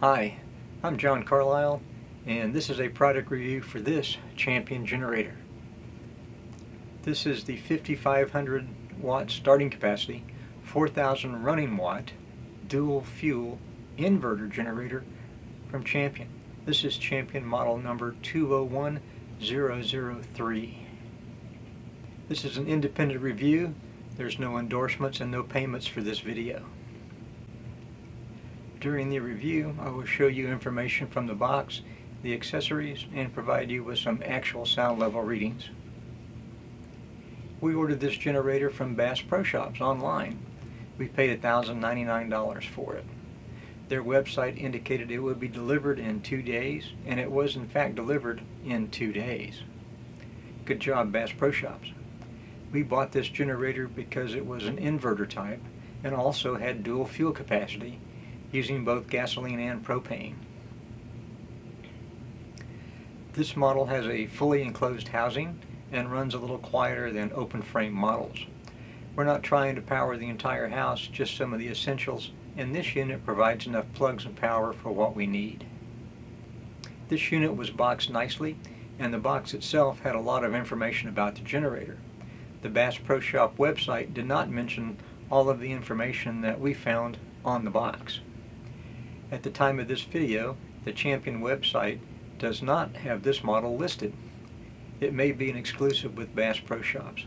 Hi, I'm John Carlisle, and this is a product review for this Champion generator. This is the 5,500 watt starting capacity, 4,000 running watt, dual fuel inverter generator from Champion. This is Champion model number 201003. This is an independent review. There's no endorsements and no payments for this video. During the review, I will show you information from the box, the accessories, and provide you with some actual sound level readings. We ordered this generator from Bass Pro Shops online. We paid $1,099 for it. Their website indicated it would be delivered in 2 days, and it was in fact delivered in 2 days. Good job, Bass Pro Shops. We bought this generator because it was an inverter type and also had dual fuel capacity, using both gasoline and propane. This model has a fully enclosed housing and runs a little quieter than open frame models. We're not trying to power the entire house, just some of the essentials, and this unit provides enough plugs and power for what we need. This unit was boxed nicely, and the box itself had a lot of information about the generator. The Bass Pro Shop website did not mention all of the information that we found on the box. At the time of this video, the Champion website does not have this model listed. It may be an exclusive with Bass Pro Shops.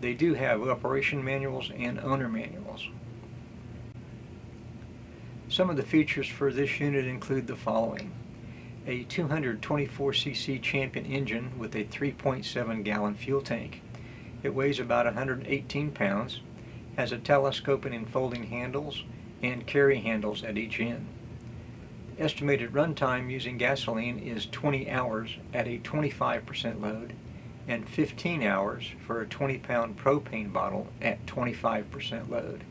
They do have operation manuals and owner manuals. Some of the features for this unit include the following: a 224cc Champion engine with a 3.7 gallon fuel tank. It weighs about 118 pounds, has a telescoping and folding handles and carry handles at each end. Estimated runtime using gasoline is 20 hours at a 25% load and 15 hours for a 20-pound propane bottle at 25% load.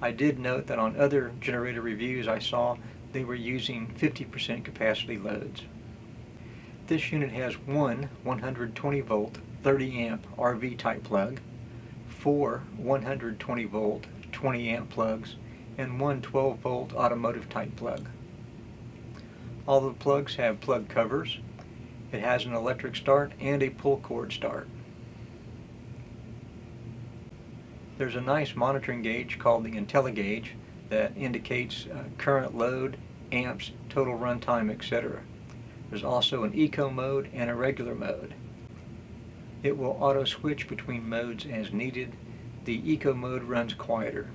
I did note that on other generator reviews I saw they were using 50% capacity loads. This unit has one 120 volt 30 amp RV type plug, 4 120 volt 20 amp plugs, and one 12 volt automotive type plug. All the plugs have plug covers. It has an electric start and a pull cord start. There's a nice monitoring gauge called the IntelliGauge that indicates current load, amps, total runtime, etc. There's also an eco mode and a regular mode. It will auto switch between modes as needed. The eco mode runs quieter.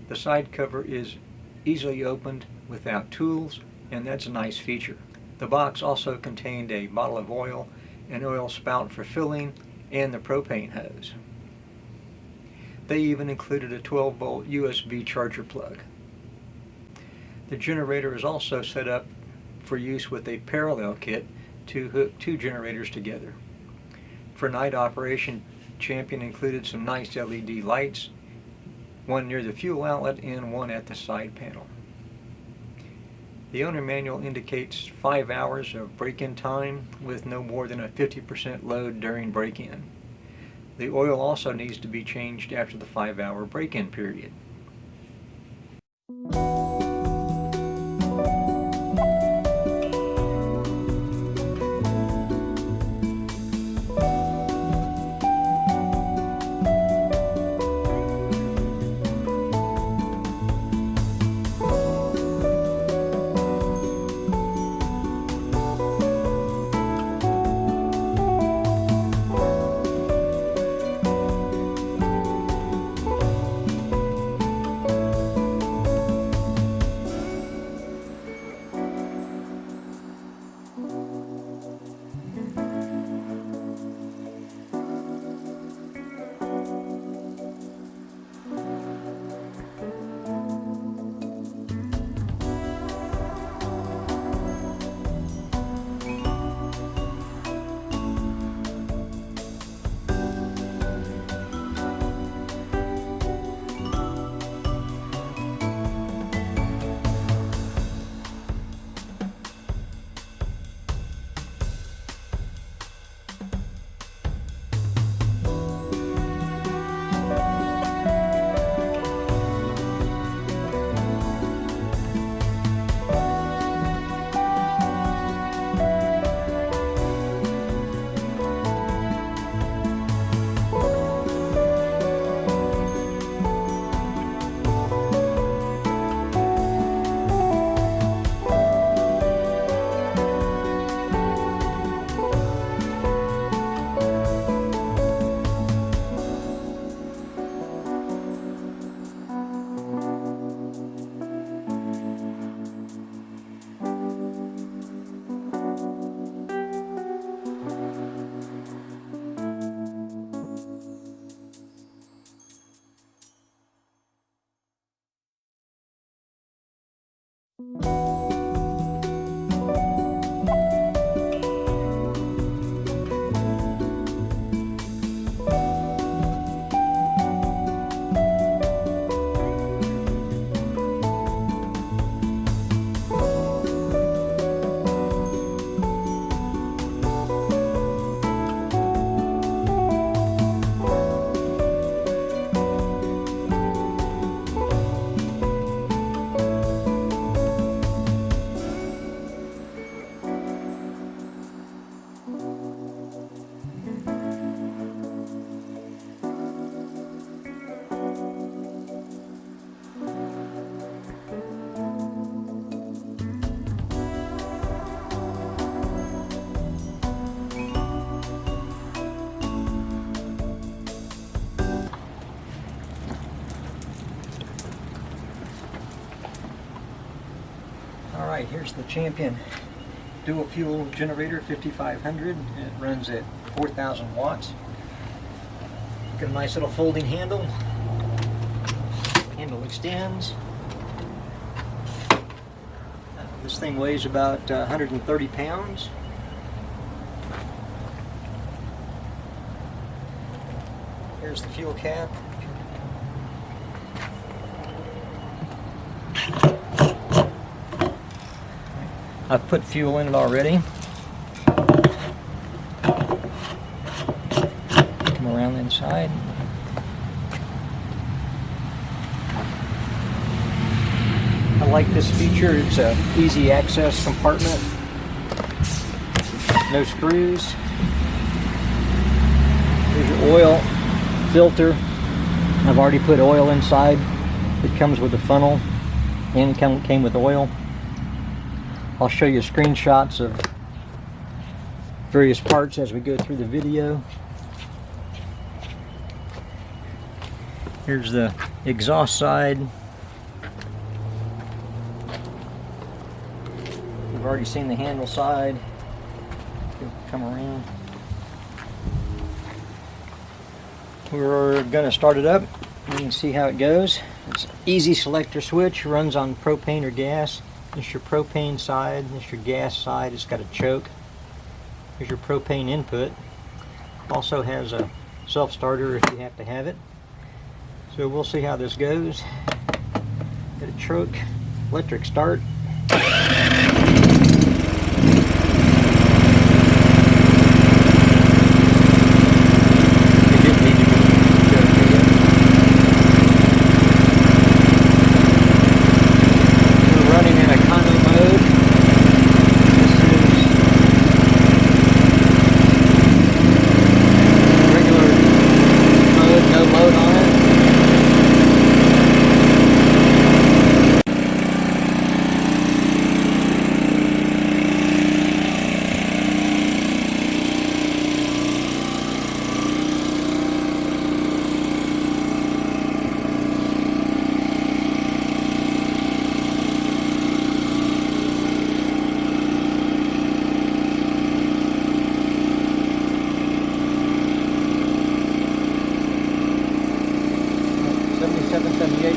The side cover is easily opened without tools, and that's a nice feature. The box also contained a bottle of oil, an oil spout for filling, and the propane hose. They even included a 12 volt USB charger plug. The generator is also set up for use with a parallel kit to hook 2 generators together. For night operation, Champion included some nice LED lights, one near the fuel outlet and one at the side panel. The owner manual indicates 5 hours of break-in time with no more than a 50% load during break-in. The oil also needs to be changed after the 5-hour break-in period. Alright, here's the Champion dual fuel generator 5500. It runs at 4,000 watts. Got a nice little folding handle. Handle extends. This thing weighs about 130 pounds. Here's the fuel cap. I've put fuel in it already. Come around the inside. I like this feature. It's a easy access compartment. No screws. Here's your oil filter. I've already put oil inside. It comes with a funnel and it came with oil. I'll show you screenshots of various parts as we go through the video. Here's the exhaust side. We've already seen the handle side. Come around. We're going to start it up. You can see how it goes. It's an easy selector switch, runs on propane or gas. This is your propane side, this is your gas side. It's got a choke. Here's your propane input. Also has a self-starter if you have to have it. So we'll see how this goes. Got a choke, electric start.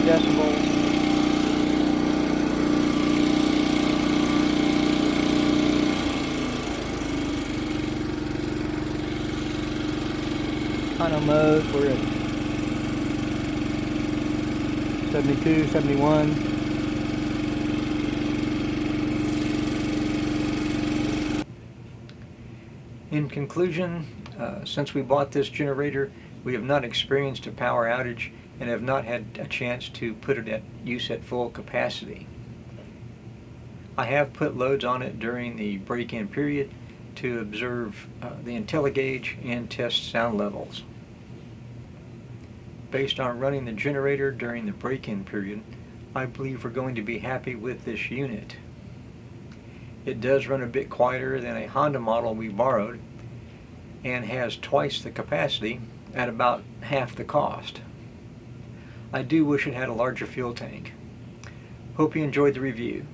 Decibels. Econo mode, we're at 72, 71. In conclusion, since we bought this generator, we have not experienced a power outage and have not had a chance to put it at use at full capacity. I have put loads on it during the break-in period to observe the IntelliGauge and test sound levels. Based on running the generator during the break-in period, I believe we're going to be happy with this unit. It does run a bit quieter than a Honda model we borrowed and has twice the capacity at about half the cost. I do wish it had a larger fuel tank. Hope you enjoyed the review.